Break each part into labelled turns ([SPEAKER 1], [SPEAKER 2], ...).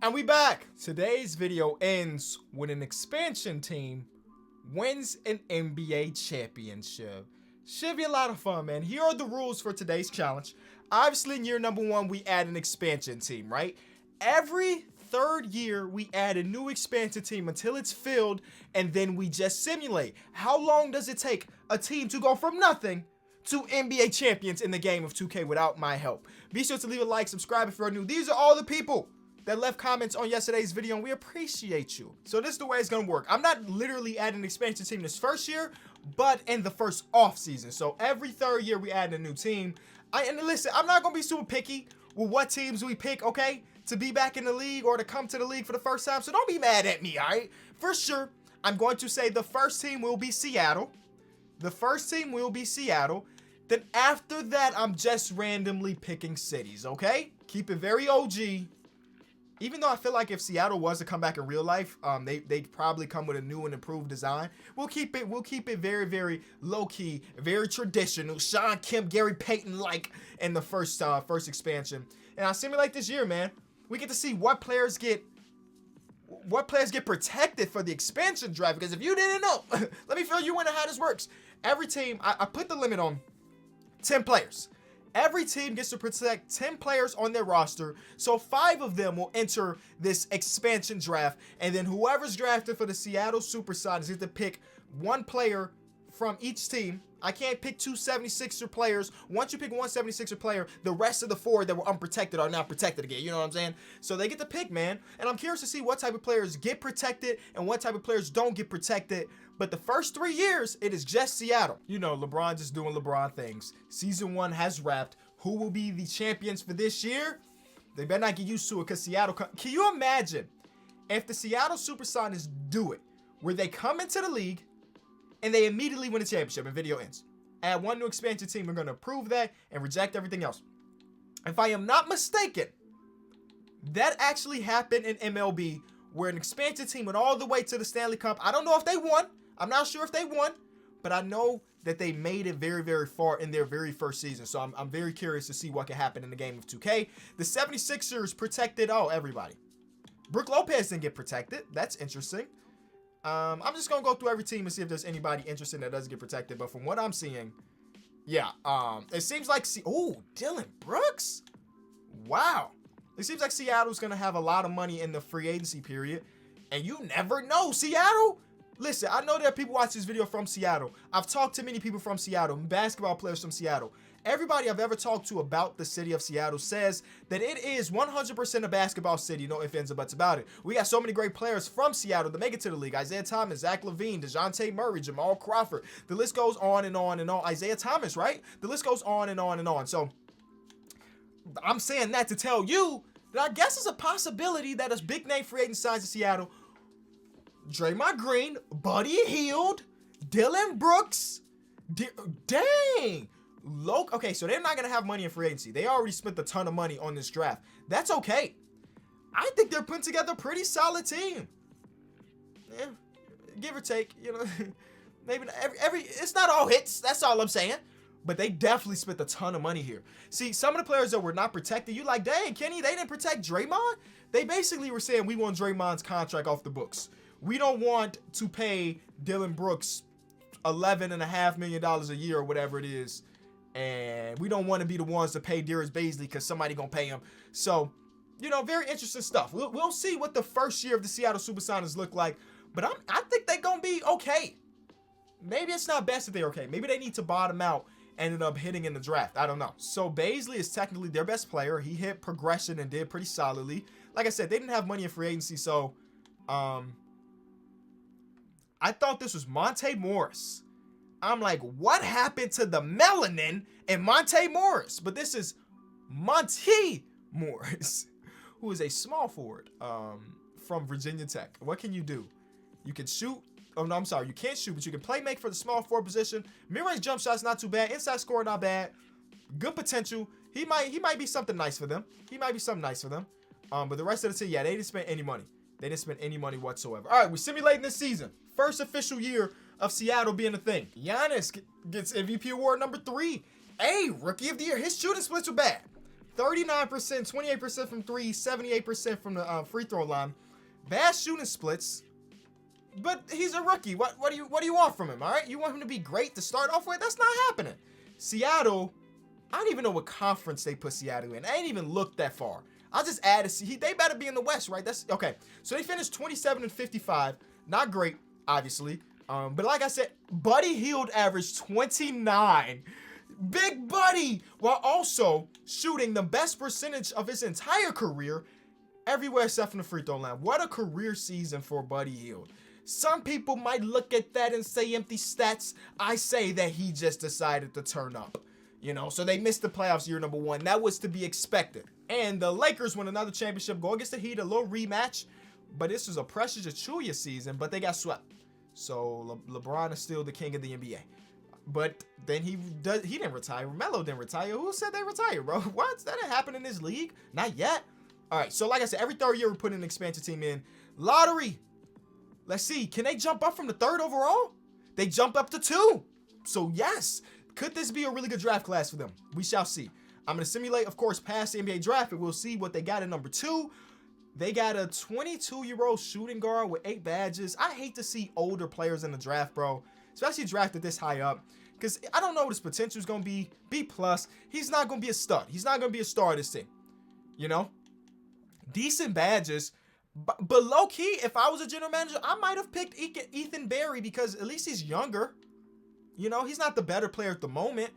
[SPEAKER 1] And we back. Today's video ends when an expansion team wins an NBA championship. Should be a lot of fun, man. Here are the rules for today's challenge. Obviously, in year number 1, we add an expansion team, right? Every third year, we add a new expansion team until it's filled, and then we just simulate. How long does it take a team to go from nothing to NBA champions in the game of 2K without my help? Be sure to leave a like, subscribe if you're new. These are all the people that left comments on yesterday's video, and we appreciate you. So this is the way it's gonna work. I'm not literally adding an expansion team this first year, but in the first off season. So every third year we add a new team. And listen, I'm not gonna be super picky with what teams we pick, okay, to be back in the league or to come to the league for the first time. So don't be mad at me, all right? For sure, I'm going to say the first team will be Seattle. The first team will be Seattle. Then after that, I'm just randomly picking cities, okay? Keep it very OG. Even though I feel like if Seattle was to come back in real life, they'd probably come with a new and improved design. We'll keep it very, very low key, very traditional, Sean Kemp, Gary Payton like in the first expansion. And I simulate this year, man. We get to see what players get protected for the expansion draft. Because if you didn't know, let me fill you in on how this works. Every team, I put the limit on 10 players. Every team gets to protect 10 players on their roster, so 5 of them will enter this expansion draft, and then whoever's drafted for the Seattle Supersonics gets to pick 1 player from each team. I can't pick 2 76er players. Once you pick 1 76er player, the rest of the 4 that were unprotected are now protected again. You know what I'm saying? So they get to pick, man. And I'm curious to see what type of players get protected and what type of players don't get protected. But the first 3 years, it is just Seattle. You know, LeBron just doing LeBron things. Season 1 has wrapped. Who will be the champions for this year? They better not get used to it because Seattle... Can you imagine if the Seattle Supersonics do it, where they come into the league and they immediately win the championship and video ends? Add 1 new expansion team. We're going to approve that and reject everything else. If I am not mistaken, that actually happened in MLB where an expansion team went all the way to the Stanley Cup. I don't know if they won. I'm not sure if they won, but I know that they made it very, very far in their very first season. So I'm very curious to see what can happen in the game of 2K. The 76ers protected, everybody. Brook Lopez didn't get protected. That's interesting. I'm just going to go through every team and see if there's anybody interesting that doesn't get protected. But from what I'm seeing, yeah, it seems like... Dylan Brooks? Wow. It seems like Seattle's going to have a lot of money in the free agency period. And you never know. Seattle... Listen, I know there are people watching this video from Seattle. I've talked to many people from Seattle, basketball players from Seattle. Everybody I've ever talked to about the city of Seattle says that it is 100% a basketball city. No ifs, ands, or buts about it. We got so many great players from Seattle to make it to the league. Isaiah Thomas, Zach LaVine, DeJounte Murray, Jamal Crawford. The list goes on and on and on. Isaiah Thomas, right? The list goes on and on and on. So I'm saying that to tell you that I guess it's a possibility that a big name free agent signs in Seattle. Draymond Green, Buddy Hield, Dylan Brooks. Dang. Okay, so they're not going to have money in free agency. They already spent a ton of money on this draft. That's okay. I think they're putting together a pretty solid team. Yeah, give or take, you know. Maybe it's not all hits. That's all I'm saying. But they definitely spent a ton of money here. See, some of the players that were not protected, you like, dang, Kenny, they didn't protect Draymond? They basically were saying, we want Draymond's contract off the books. We don't want to pay Dylan Brooks $11.5 million a year or whatever it is. And we don't want to be the ones to pay Darius Bazley because somebody going to pay him. So, you know, very interesting stuff. We'll see what the first year of the Seattle Supersonics look like. But I think they're going to be okay. Maybe it's not best that they're okay. Maybe they need to bottom out and end up hitting in the draft. I don't know. So Bazley is technically their best player. He hit progression and did pretty solidly. Like I said, they didn't have money in free agency. So, I thought this was Monte Morris. I'm like, what happened to the melanin in Monte Morris? But this is Monte Morris, who is a small forward from Virginia Tech. What can you do? You can shoot. Oh, no, I'm sorry. You can't shoot, but you can play make for the small forward position. Mid-range jump shot's not too bad. Inside score, not bad. Good potential. He might be something nice for them. But the rest of the team, yeah, they didn't spend any money. They didn't spend any money whatsoever. All right, we're simulating this season. First official year of Seattle being a thing. Giannis gets MVP award number 3. Hey, Rookie of the Year. His shooting splits were bad. 39%, 28% from three, 78% from the free throw line. Bad shooting splits. But he's a rookie. What do you want from him, all right? You want him to be great to start off with? That's not happening. Seattle, I don't even know what conference they put Seattle in. I ain't even looked that far. I'll just add they better be in the West, right? That's okay. So they finished 27-55. Not great, obviously. But like I said, Buddy Hield averaged 29. Big Buddy, while also shooting the best percentage of his entire career everywhere except from the free throw line. What a career season for Buddy Hield. Some people might look at that and say empty stats. I say that he just decided to turn up. So they missed the playoffs year number 1. That was to be expected. And the Lakers won another championship, go against the Heat, a little rematch. But this was a Precious Achiuwa season, but they got swept. So LeBron is still the king of the NBA. But then he didn't retire. Melo didn't retire. Who said they retired, bro? What? That didn't happen in this league. Not yet. All right, so like I said, every third year we're putting an expansion team in. Lottery. Let's see. Can they jump up from the 3rd overall? They jump up to 2. So yes. Could this be a really good draft class for them? We shall see. I'm going to simulate, of course, past the NBA draft, and we'll see what they got at number 2. They got a 22-year-old shooting guard with 8 badges. I hate to see older players in the draft, bro. Especially drafted this high up. Because I don't know what his potential is going to be. B+. He's not going to be a stud. He's not going to be a star of this team. Decent badges. But low-key, if I was a general manager, I might have picked Ethan Berry because at least he's younger. He's not the better player at the moment.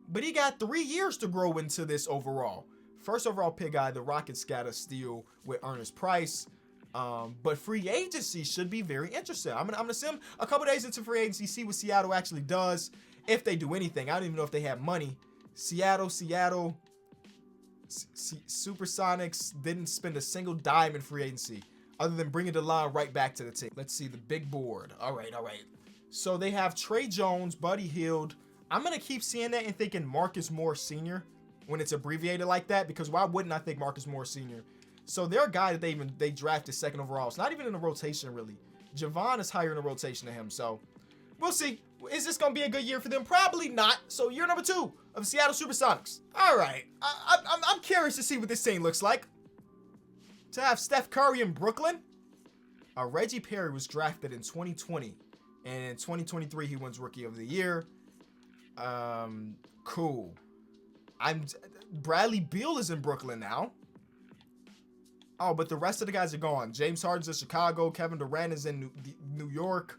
[SPEAKER 1] But he got 3 years to grow into this overall. First overall pick guy, the Rockets got a steal with Ernest Price. But free agency should be very interesting. I'm gonna send him a couple days into free agency, see what Seattle actually does. If they do anything. I don't even know if they have money. Seattle. Supersonics didn't spend a single dime in free agency other than bringing the line right back to the team. Let's see the big board. All right. So they have Trey Jones, Buddy Hield. I'm going to keep seeing that and thinking Marcus Morris Sr. when it's abbreviated like that, because why wouldn't I think Marcus Morris Sr.? So they're a guy that they drafted 2nd overall. It's not even in the rotation, really. Javon is higher in the rotation than him, so we'll see. Is this going to be a good year for them? Probably not. So year number 2 of Seattle Supersonics. All right. I'm curious to see what this team looks like. To have Steph Curry in Brooklyn. Reggie Perry was drafted in 2020. And in 2023, he wins Rookie of the Year. Cool. Bradley Beal is in Brooklyn now. Oh, but the rest of the guys are gone. James Harden's in Chicago. Kevin Durant is in New York.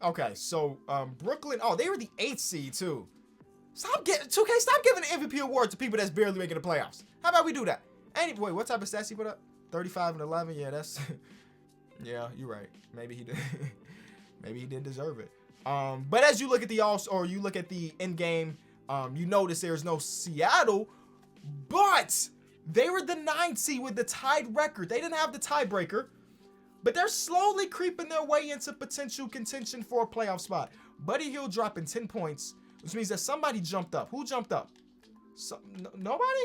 [SPEAKER 1] Okay, so Brooklyn. Oh, they were the 8th seed too. Stop giving the MVP award to people that's barely making the playoffs. How about we do that? Wait, what type of stats he put up? 35-11. Yeah, that's. Yeah, you're right. Maybe he did. Maybe he didn't deserve it. But as you look at you look at the end game, you notice there's no Seattle, but they were the 9th seed with the tied record. They didn't have the tiebreaker. But they're slowly creeping their way into potential contention for a playoff spot. Buddy Hield dropping 10 points, which means that somebody jumped up. Who jumped up? Nobody?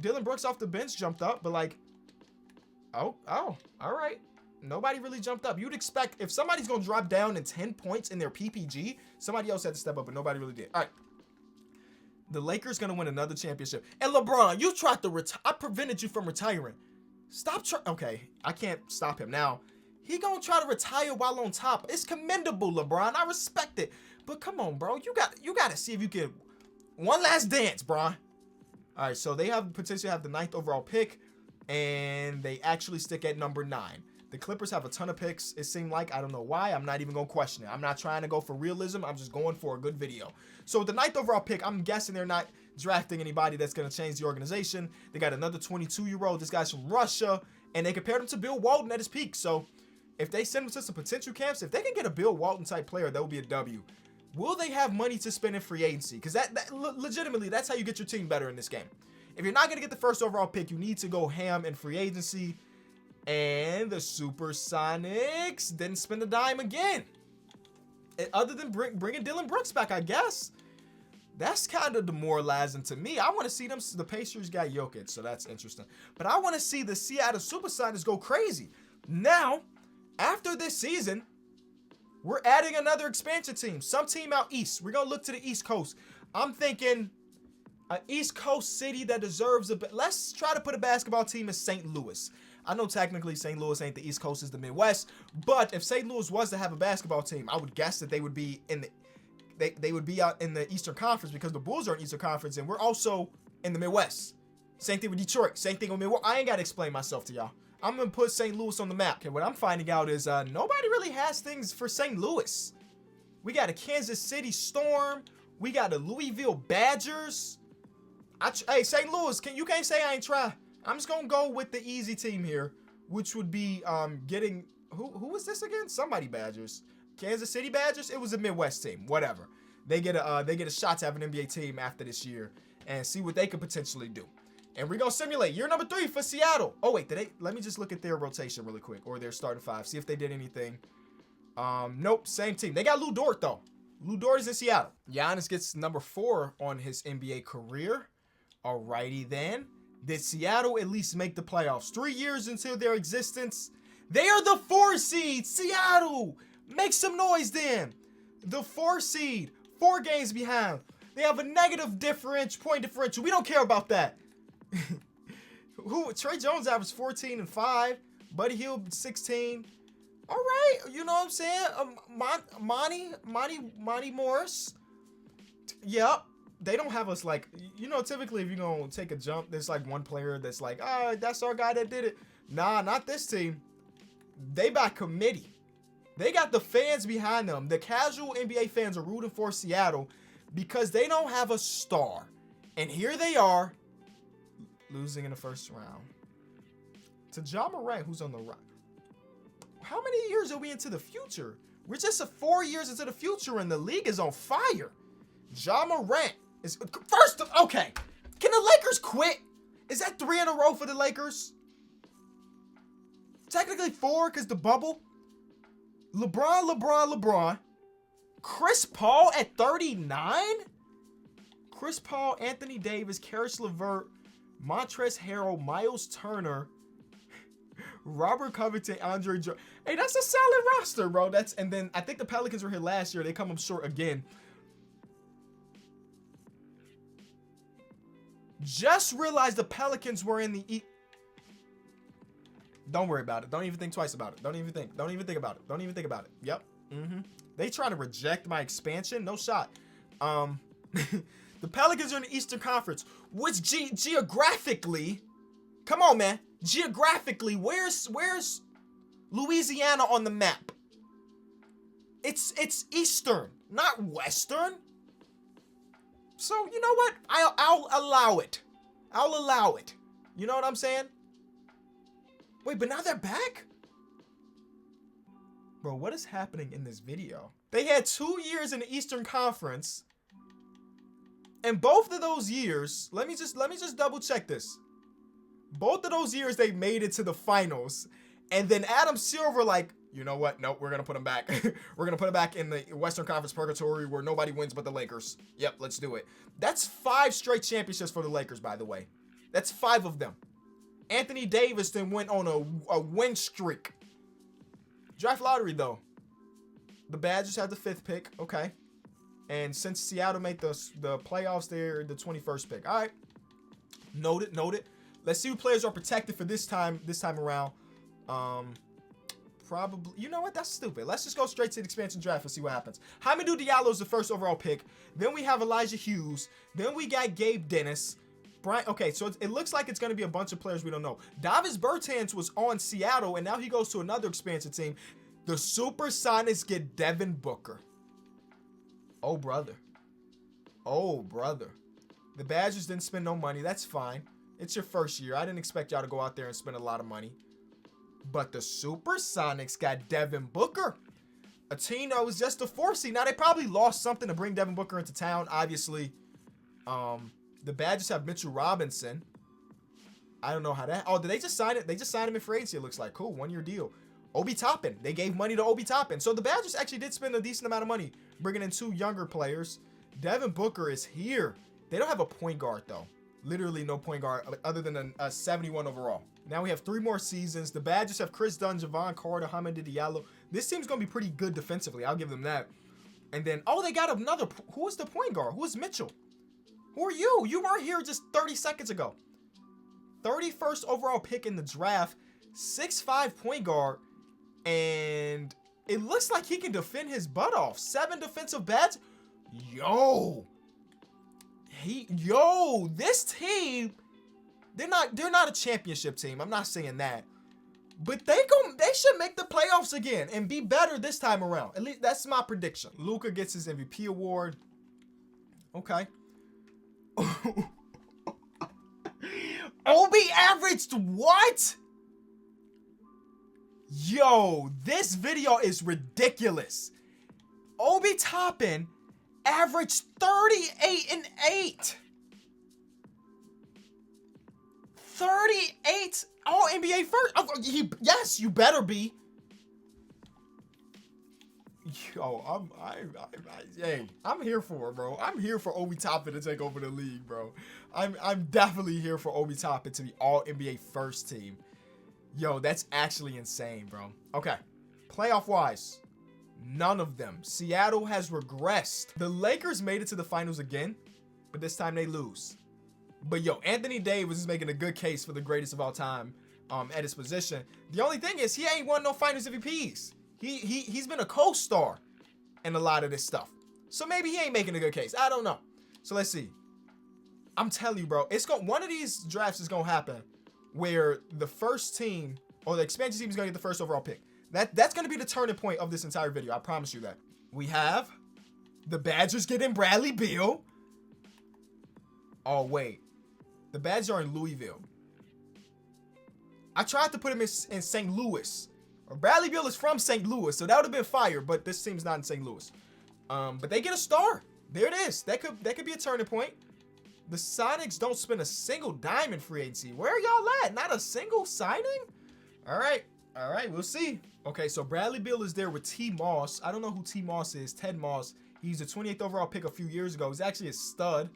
[SPEAKER 1] Dylan Brooks off the bench jumped up, but all right. Nobody really jumped up. You'd expect if somebody's going to drop down in 10 points in their PPG, somebody else had to step up, but nobody really did. All right. The Lakers going to win another championship. And LeBron, you tried to I prevented you from retiring. Okay, I can't stop him now. He gonna try to retire while on top. It's commendable, LeBron. I respect it. But come on, bro. You got to see if you can. One last dance, bro. All right, so they have potentially have the 9th overall pick, and they actually stick at number 9. The Clippers have a ton of picks, it seemed like. I don't know why. I'm not even going to question it. I'm not trying to go for realism. I'm just going for a good video. So with the 9th overall pick, I'm guessing they're not drafting anybody that's going to change the organization. They got another 22-year-old. This guy's from Russia, and they compared him to Bill Walton at his peak. So if they send him to some potential camps, if they can get a Bill Walton-type player, that would be a W. Will they have money to spend in free agency? Because legitimately, that's how you get your team better in this game. If you're not going to get the 1st overall pick, you need to go ham in free agency. And the Supersonics didn't spend a dime again. Other than bringing Dylan Brooks back, I guess. That's kind of demoralizing to me. I want to see them. The Pacers got Jokic, so that's interesting. But I want to see the Seattle Supersonics go crazy. Now, after this season, we're adding another expansion team. Some team out east. We're going to look to the East Coast. I'm thinking An East Coast city that deserves a bit. Let's try to put a basketball team in St. Louis. I know technically St. Louis ain't the East Coast, it's the Midwest, but if St. Louis was to have a basketball team, I would guess that they would be in the they would be out in the Eastern Conference because the Bulls are in Eastern Conference and we're also in the Midwest. Same thing with Detroit. Same thing with Milwaukee. I ain't got to explain myself to y'all. I'm going to put St. Louis on the map. Okay, what I'm finding out is nobody really has things for St. Louis. We got a Kansas City Storm. We got a Louisville Badgers. Hey, St. Louis, you can't say I ain't try. I'm just going to go with the easy team here, which would be getting... Who was this again? Somebody Badgers. Kansas City Badgers? It was a Midwest team. Whatever. They get a shot to have an NBA team after this year and see what they could potentially do. And we're going to simulate year number 3 for Seattle. Oh, wait. Let me just look at their rotation really quick. Or their starting 5. See if they did anything. Nope. Same team. They got Lou Dort, though. Lou Dort is in Seattle. Giannis gets number 4 on his NBA career. Alrighty then. Did Seattle at least make the playoffs? 3 years into their existence. They are the 4 seed. Seattle. Make some noise then. The 4 seed. 4 games behind. They have a negative point differential. We don't care about that. Trey Jones averaged 14 and 5. Buddy Hield 16. All right, you know what I'm saying? Monty Morris. Yep. They don't have us like, typically if you're going to take a jump, there's like one player that's like, that's our guy that did it. Nah, not this team. They by committee. They got the fans behind them. The casual NBA fans are rooting for Seattle because they don't have a star. And here they are, losing in the first round to Ja Morant, who's on the right. How many years are we into the future? We're just 4 years into the future and the league is on fire. Ja Morant is first. Okay, can the Lakers quit? Is that 3 in a row for the Lakers? Technically 4 because the bubble. LeBron. Chris Paul at 39? Chris Paul, Anthony Davis, Karis LeVert, Montrezl Harrell, Miles Turner, Robert Covington, Andre Jordan. Hey, that's a solid roster, bro. And then I think the Pelicans were here last year. They come up short again. Just realized the Pelicans were in the Don't worry about it. Don't even think twice about it. Don't even think about it. Don't even think about it. Yep. They trying to reject my expansion. No shot. The Pelicans are in the Eastern Conference, which geographically, come on, man. Geographically, where's Louisiana on the map? It's Eastern, not Western. So you know what? I'll allow it. I'll allow it. You know what I'm saying? Wait, but now they're back? Bro, what is happening in this video? They had 2 years in the Eastern Conference. And both of those years, let me just double check this. Both of those years they made it to the finals. And then Adam Silver like, you know what? Nope, we're going to put him back. We're going to put him back in the Western Conference purgatory where nobody wins but the Lakers. Yep, let's do it. That's 5 straight championships for the Lakers, by the way. That's 5 of them. Anthony Davis then went on a win streak. Draft lottery, though. The Badgers had the 5th pick. Okay. And since Seattle made the playoffs, they're the 21st pick. All right. Noted. Let's see who players are protected for this time around. Probably. You know what? That's stupid. Let's just go straight to the expansion draft and see what happens. Hamidou Diallo is the 1st overall pick. Then we have Elijah Hughes. Then we got Gabe Dennis. Brian, okay, so it looks like it's going to be a bunch of players we don't know. Davis Bertans was on Seattle, and now he goes to another expansion team. The Supersonics get Devin Booker. Oh, brother. The Badgers didn't spend no money. That's fine. It's your first year. I didn't expect y'all to go out there and spend a lot of money. But the Supersonics got Devin Booker. A team that was just a 4 seed. Now, they probably lost something to bring Devin Booker into town, obviously. The Badgers have Mitchell Robinson. I don't know how that... Oh, did they just sign it? They just signed him in free agency, it looks like. Cool, 1-year deal. Obi Toppin. They gave money to Obi Toppin. So the Badgers actually did spend a decent amount of money bringing in 2 younger players. Devin Booker is here. They don't have a point guard, though. Literally no point guard other than a 71 overall. Now we have 3 more seasons. The Badgers have Chris Dunn, Javon Carter, Hamidou Diallo. This team's going to be pretty good defensively. I'll give them that. And then, oh, they got another... Who is the point guard? Who is Mitchell? Who are you? You weren't here just 30 seconds ago. 31st overall pick in the draft, 6'5" point guard, and it looks like he can defend his butt off. 7 defensive bats. Yo, this team, they're not a championship team. I'm not saying that, but they should make the playoffs again and be better this time around. At least that's my prediction. Luka gets his MVP award. Okay. Obi averaged what? Yo, this video is ridiculous. Obi Toppin averaged 38 and 8. 38 all NBA first. Oh, yes, you better be. Yo, I'm here for it, bro. I'm here for Obi Toppin to take over the league, bro. I'm definitely here for Obi Toppin to be all NBA first team. Yo, that's actually insane, bro. Okay, playoff wise, none of them. Seattle has regressed. The Lakers made it to the finals again, but this time they lose. But yo, Anthony Davis is making a good case for the greatest of all time at his position. The only thing is he ain't won no finals MVPs. He's been a co-star in a lot of this stuff. So maybe he ain't making a good case. I don't know. So let's see. I'm telling you, bro, one of these drafts is gonna happen where the first team or the expansion team is gonna get the first overall pick. That's gonna be the turning point of this entire video. I promise you that. We have the Badgers getting Bradley Beal. Oh wait, the Badgers are in Louisville. I tried to put him in St. Louis. Bradley Beal is from St. Louis, so that would have been fire, but this team's not in St. Louis. But they get a star. There it is. That could be a turning point. The Sonics don't spend a single dime in free agency. Where are y'all at? Not a single signing? All right, we'll see. Okay, so Bradley Beal is there with T. Moss. I don't know who T. Moss is. Ted Moss. He's a 28th overall pick a few years ago. He's actually a stud.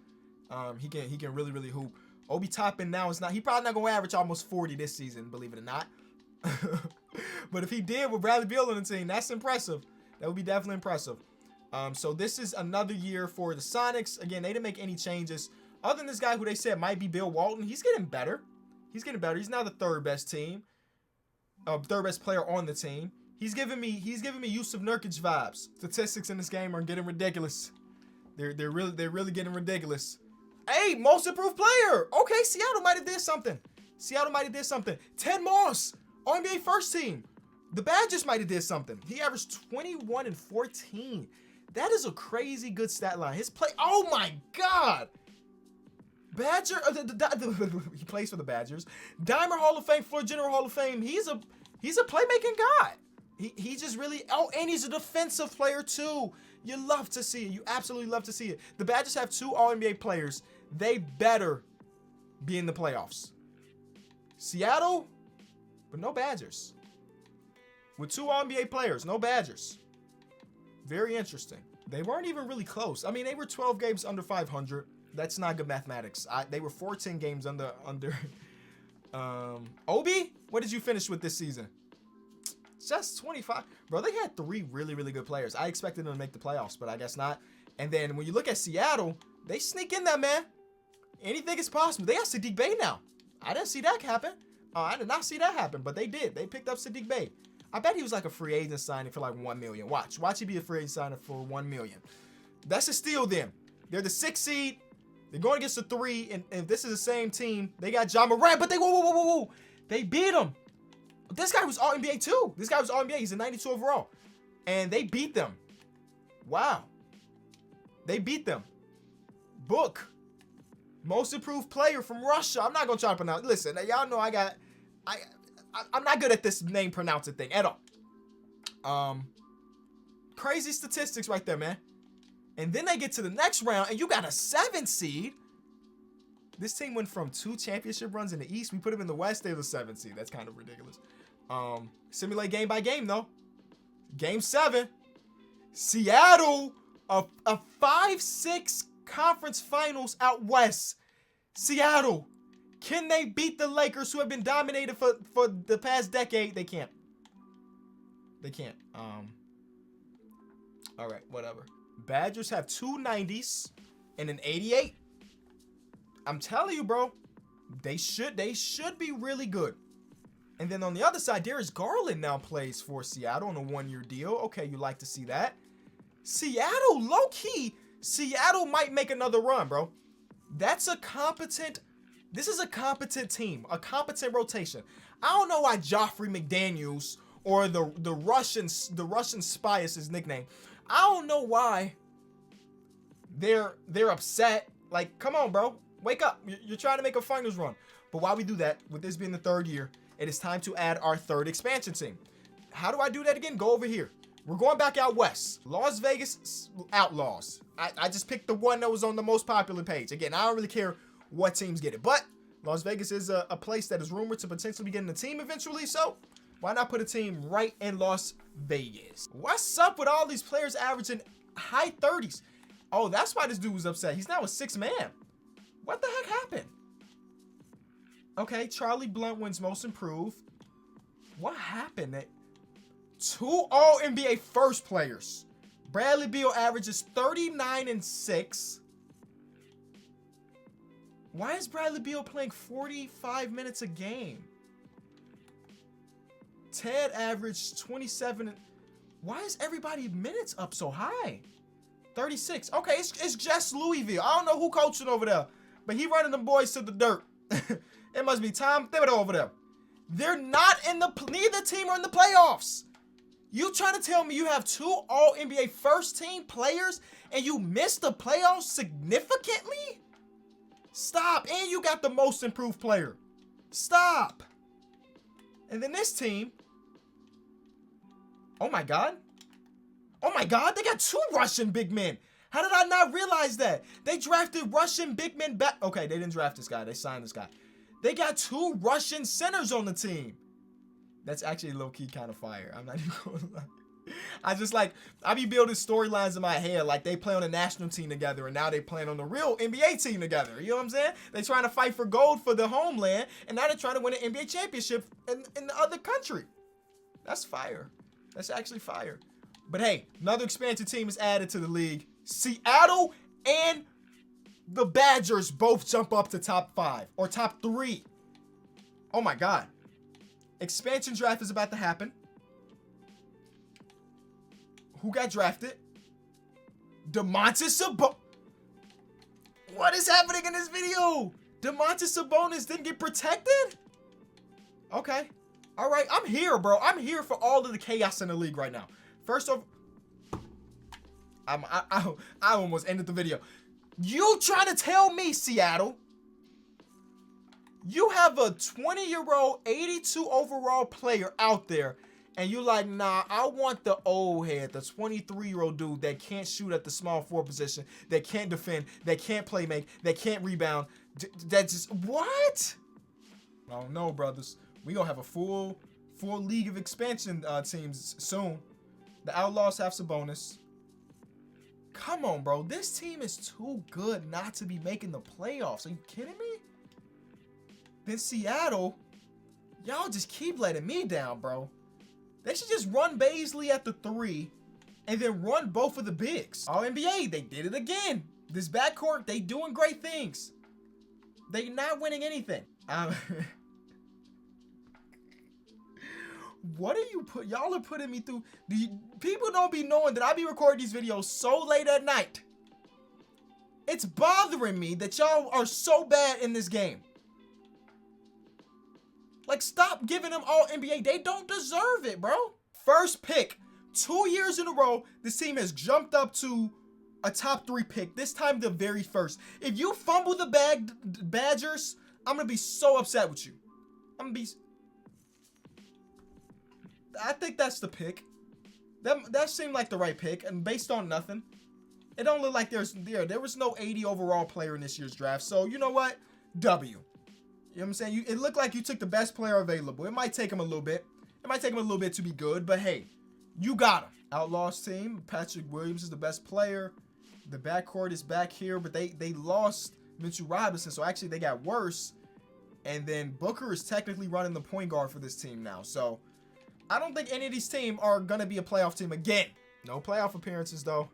[SPEAKER 1] He can really, really hoop. Obi Toppin now is not. He probably not gonna average almost 40 this season, believe it or not. But if he did with Bradley Beal on the team, that's impressive. That would be definitely impressive. So this is another year for the Sonics. Again, they didn't make any changes. Other than this guy who they said might be Bill Walton, he's getting better. He's now the third best player on the team. He's giving me Yusuf Nurkic vibes. Statistics in this game are getting ridiculous. They're really getting ridiculous. Hey, most improved player. Okay, Seattle might have did something. Ted Moss, NBA first team. The Badgers might have did something. He averaged 21 and 14. That is a crazy good stat line. His play. Oh my God. Badger. He plays for the Badgers. Dimer Hall of Fame, Floyd General Hall of Fame. He's a playmaking guy. He just really. Oh, and he's a defensive player too. You love to see it. You absolutely love to see it. The Badgers have 2 All-NBA players. They better be in the playoffs. Seattle, but no Badgers. With 2 All-NBA players, no Badgers. Very interesting. They weren't even really close. I mean, they were 12 games under 500. That's not good mathematics. They were 14 games under. Obi, what did you finish with this season? Just 25. Bro, they had 3 really, really good players. I expected them to make the playoffs, but I guess not. And then when you look at Seattle, they sneak in there, man. Anything is possible. They have Sadiq Bey now. I didn't see that happen. I did not see that happen, but they did. They picked up Sadiq Bey. I bet he was like a free agent signing for like $1 million. Watch he be a free agent signing for $1 million. That's a steal then. They're the 6th seed. They're going against the 3, and if this is the same team, they got Ja Morant, but whoa. They beat him. This guy was All-NBA too. He's a 92 overall. And they beat them. Wow. They beat them. Book. Most improved player from Russia. I'm not going to try to pronounce. Listen, y'all know I'm not good at this name pronouncing thing at all. Crazy statistics right there, man. And then they get to the next round, and you got a 7 seed. This team went from 2 championship runs in the East. We put them in the West. They were the 7 seed. That's kind of ridiculous. Simulate game by game, though. Game 7. Seattle, a 5-6 conference finals out West. Seattle. Can they beat the Lakers, who have been dominated for the past decade? They can't. All right, whatever. Badgers have 2 90s and an 88. I'm telling you, bro, they should be really good. And then on the other side, Darius Garland now plays for Seattle on a 1-year deal. Okay, you like to see that. Seattle, low-key, Seattle might make another run, bro. This is a competent team, a competent rotation. I don't know why Joffrey McDaniels, or the Russian spy is his nickname. I don't know why they're upset. Like, come on, bro. Wake up. You're trying to make a finals run. But while we do that, with this being the 3rd year, it is time to add our 3rd expansion team. How do I do that again? Go over here. We're going back out west. Las Vegas Outlaws. I just picked the one that was on the most popular page. Again, I don't really care what teams get it. But Las Vegas is a place that is rumored to potentially be getting a team eventually. So why not put a team right in Las Vegas? What's up with all these players averaging high 30s? Oh, that's why this dude was upset. He's now a 6th man. What the heck happened? Okay, Charlie Blunt wins most improved. What happened? 2 All-NBA first players. Bradley Beal averages 39 and 6. Why is Bradley Beal playing 45 minutes a game? Ted averaged 27. Why is everybody minutes up so high? 36. Okay, it's just Louisville. I don't know who coaching over there, but he running them boys to the dirt. It must be Tom Thibodeau over there. They're not in neither team are in the playoffs. You trying to tell me you have 2 All-NBA first team players and you missed the playoffs significantly? Stop. And you got the most improved player. Stop. And then this team. Oh my God. Oh my God. They got 2 Russian big men. How did I not realize that? They drafted Russian big men back. Okay, they didn't draft this guy. They signed this guy. They got 2 Russian centers on the team. That's actually low-key kind of fire. I'm not even gonna lie. I be building storylines in my head like they play on the national team together and now they playing on the real NBA team together. You know what I'm saying? They trying to fight for gold for the homeland and now they're trying to win an NBA championship in the other country. That's fire. That's actually fire. But hey, another expansion team is added to the league. Seattle and the Badgers both jump up to top 5 or top 3. Oh my God. Expansion draft is about to happen. Who got drafted? Domantas Sabonis. What is happening in this video? Domantas Sabonis didn't get protected? Okay. All right. I'm here, bro. I'm here for all of the chaos in the league right now. First off, I almost ended the video. You trying to tell me, Seattle, you have a 20-year-old, 82 overall player out there, and you like, nah, I want the old head, the 23-year-old dude that can't shoot at the small forward position, that can't defend, that can't play make, that can't rebound. That just, what? Oh no, brothers. We gonna have a full league of expansion teams soon. The Outlaws have Sabonis. Come on, bro. This team is too good not to be making the playoffs. Are you kidding me? Then Seattle, y'all just keep letting me down, bro. They should just run Baisley at the 3 and then run both of the bigs. All NBA, they did it again. This backcourt, they doing great things. They not winning anything. What are you y'all are putting me through? People don't be knowing that I be recording these videos so late at night. It's bothering me that y'all are so bad in this game. Like, stop giving them all NBA. They don't deserve it, bro. First pick. 2 years in a row, this team has jumped up to a top 3 pick. This time, the very first. If you fumble the Badgers, I'm going to be so upset with you. I'm going to be... I think that's the pick. That seemed like the right pick. And based on nothing, it don't look like there was no 80 overall player in this year's draft. So, you know what? W. You know what I'm saying? It looked like you took the best player available. It might take him a little bit. It might take him a little bit to be good, but hey, you got him. Outlaws team, Patrick Williams is the best player. The backcourt is back here, but they lost Mitchell Robinson, so actually they got worse. And then Booker is technically running the point guard for this team now. So I don't think any of these teams are going to be a playoff team again. No playoff appearances, though.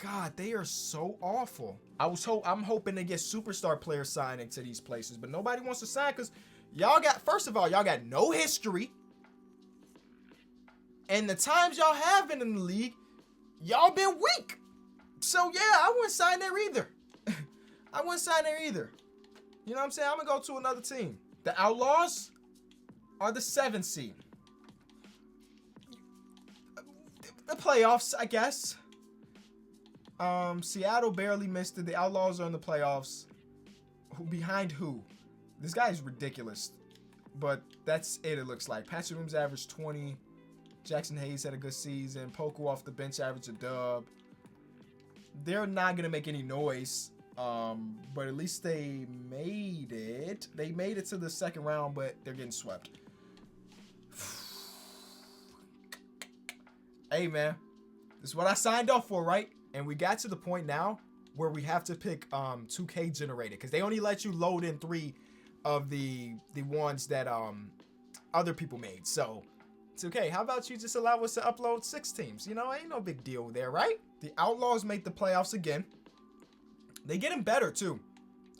[SPEAKER 1] God, they are so awful. I'm hoping to get superstar players signing to these places, but nobody wants to sign because y'all got, first of all, y'all got no history. And the times y'all have been in the league, y'all been weak. So yeah, I wouldn't sign there either. I wouldn't sign there either. You know what I'm saying? I'm gonna go to another team. The Outlaws are the 7th seed. The playoffs, I guess. Seattle barely missed it. The Outlaws are in the playoffs. Who behind who? This guy is ridiculous. But that's it looks like. Patrick Williams averaged 20. Jackson Hayes had a good season. Poku off the bench averaged a dub. They're not going to make any noise. But at least they made it. They made it to the second round, but they're getting swept. Hey, man. This is what I signed up for, right? And we got to the point now where we have to pick 2K generated. Because they only let you load in 3 of the ones that other people made. So it's okay. How about you just allow us to upload 6 teams? You know, ain't no big deal there, right? The Outlaws make the playoffs again. They getting better too.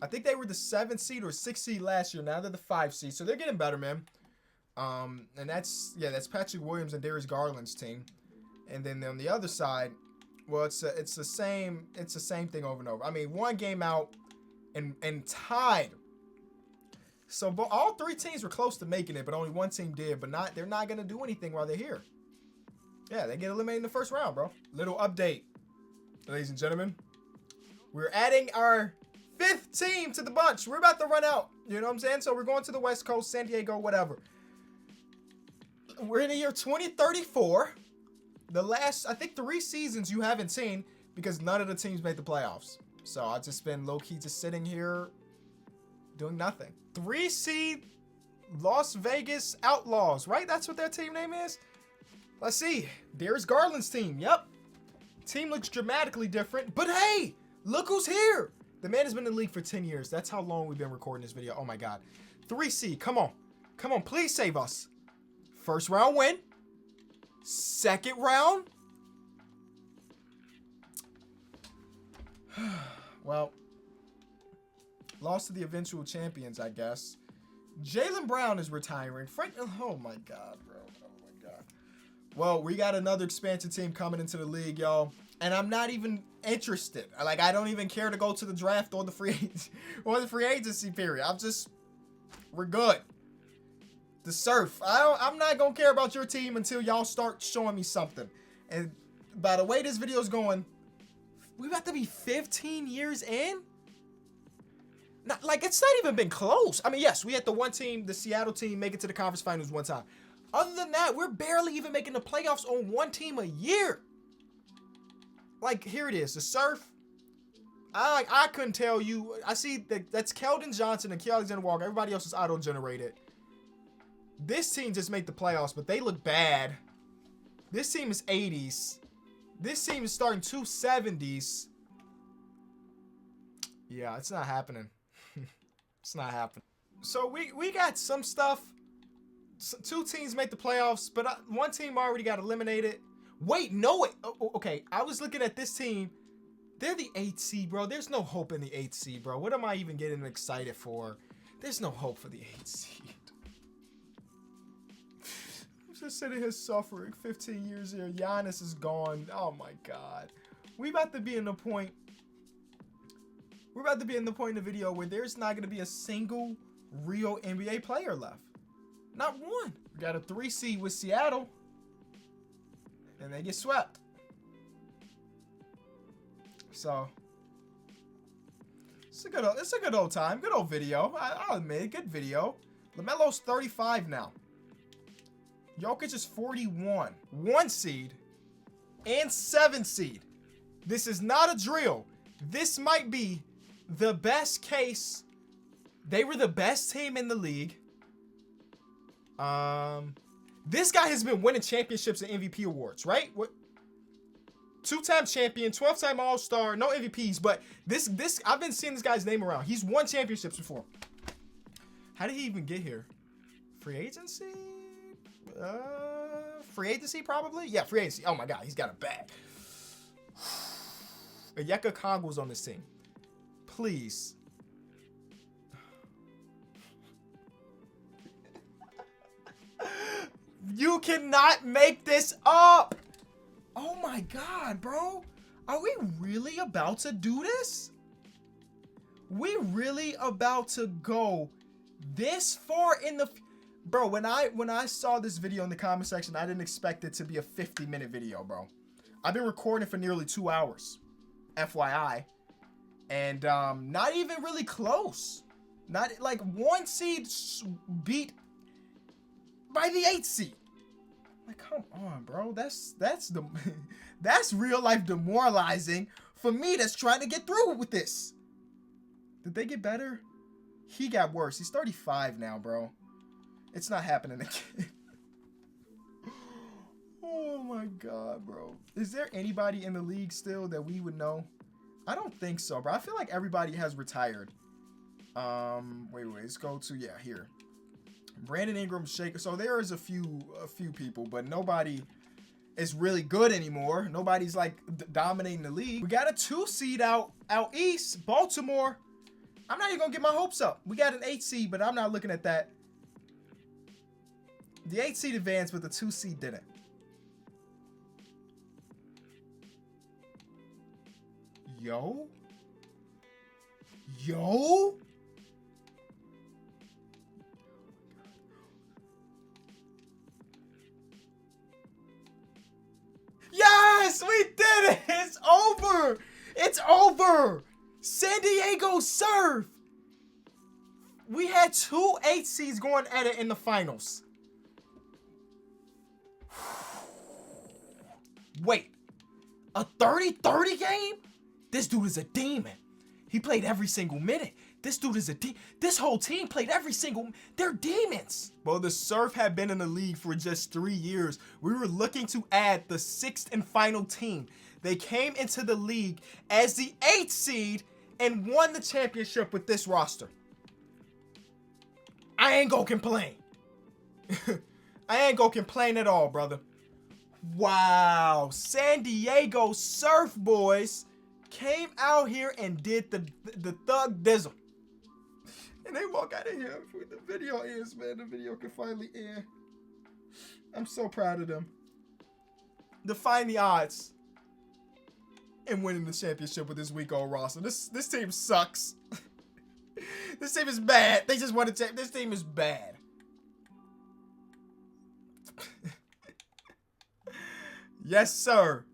[SPEAKER 1] I think they were the 7th seed or 6th seed last year. Now they're the 5th seed, so they're getting better, man. And that's Patrick Williams and Darius Garland's team. And then on the other side, well, it's the same thing over and over. I mean, 1 game out and tied. So but all 3 teams were close to making it, but only 1 team did. But they're not gonna do anything while they're here. Yeah, they get eliminated in the first round, bro. Little update, ladies and gentlemen. We're adding our 5th team to the bunch. We're about to run out. You know what I'm saying? So we're going to the West Coast, San Diego, whatever. We're in the year 2034. The last, I think, 3 seasons you haven't seen because none of the teams made the playoffs. So I've just been low-key just sitting here doing nothing. 3 seed Las Vegas Outlaws, right? That's what their team name is? Let's see. There's Garland's team. Yep. Team looks dramatically different. But hey, look who's here. The man has been in the league for 10 years. That's how long we've been recording this video. Oh my God. 3 seed. Come on. Come on. Please save us. First round win. Second round. Well, lost to the eventual champions, I guess. Jaylen Brown is retiring. Oh my God, bro. Oh my God. Well, we got another expansion team coming into the league, y'all. And I'm not even interested. Like, I don't even care to go to the draft or the free agency period. We're good. The Surf. I'm not gonna care about your team until y'all start showing me something. And by the way this video is going, we about to be 15 years in. Not, like, it's not even been close. I mean, yes, we had the 1 team, the Seattle team, make it to the conference finals 1 time. Other than that, we're barely even making the playoffs on 1 team a year. Like, here it is, the Surf. I couldn't tell you. I see that's Keldon Johnson and Key Alexander Walker. Everybody else is auto-generated. This team just made the playoffs, but they look bad. This team is 80s. This team is starting 270s. Yeah, it's not happening. It's not happening. So we got some stuff. 2 teams made the playoffs, but 1 team already got eliminated. Wait, no. Okay, I was looking at this team. They're the 8th seed, bro. There's no hope in the 8th seed, bro. What am I even getting excited for? There's no hope for the 8th seed. I'm just sitting here suffering. 15 years here. Giannis is gone. Oh my God. We're about to be in the point in the video where there's not going to be a single real NBA player left. Not 1. We got a 3 seed with Seattle. And they get swept. So it's a good old time. Good old video. I'll admit, good video. LaMelo's 35 now. Jokic is 41. 1 seed and 7 seed. This is not a drill. This might be the best case. They were the best team in the league. This guy has been winning championships and MVP awards, right? What? 2-time champion, 12-time All-Star, no MVPs, but this I've been seeing this guy's name around. He's won championships before. How did he even get here? Free agency? Free agency probably? Yeah, free agency. Oh my God, he's got a bag. Onyeka Okongwu was on this team. please. You cannot make this up. Oh my God, bro. Are we really about to do this? We really about to go this far in the... Bro, when I saw this video in the comment section, I didn't expect it to be a 50-minute video, bro. I've been recording for nearly 2 hours, FYI. And not even really close. Not like 1 seed beat by the 8 seed. Like, come on, bro. That's that's real life demoralizing for me that's trying to get through with this. Did they get better? He got worse. He's 35 now, bro. It's not happening again. Oh my God, bro. Is there anybody in the league still that we would know? I don't think so, bro. I feel like everybody has retired. Wait, let's go to, yeah, here. Brandon Ingram, Shaker. So there is a few people, but nobody is really good anymore. Nobody's like dominating the league. We got a 2 seed out east, Baltimore. I'm not even gonna get my hopes up. We got an 8 seed, but I'm not looking at that. The 8 seed advanced, but the 2 seed didn't. Yo. Yes, we did it. It's over. It's over. San Diego Surf. We had 2 8 seeds going at it in the finals. Wait, a 30-30 game? This dude is a demon. He played every single minute. This dude is a this whole team played every single... They're demons. Well, the Surf had been in the league for just 3 years. We were looking to add the 6th and final team. They came into the league as the 8th seed and won the championship with this roster. I ain't gonna complain. I ain't gonna complain at all, brother. Wow. San Diego Surf boys came out here and did the thug dizzle. And they walk out of here with the video ends, man. The video can finally end. I'm so proud of them. Defying the odds and winning the championship with this week old roster. This team sucks. This team is bad. They just want to this team is bad. Yes, sir.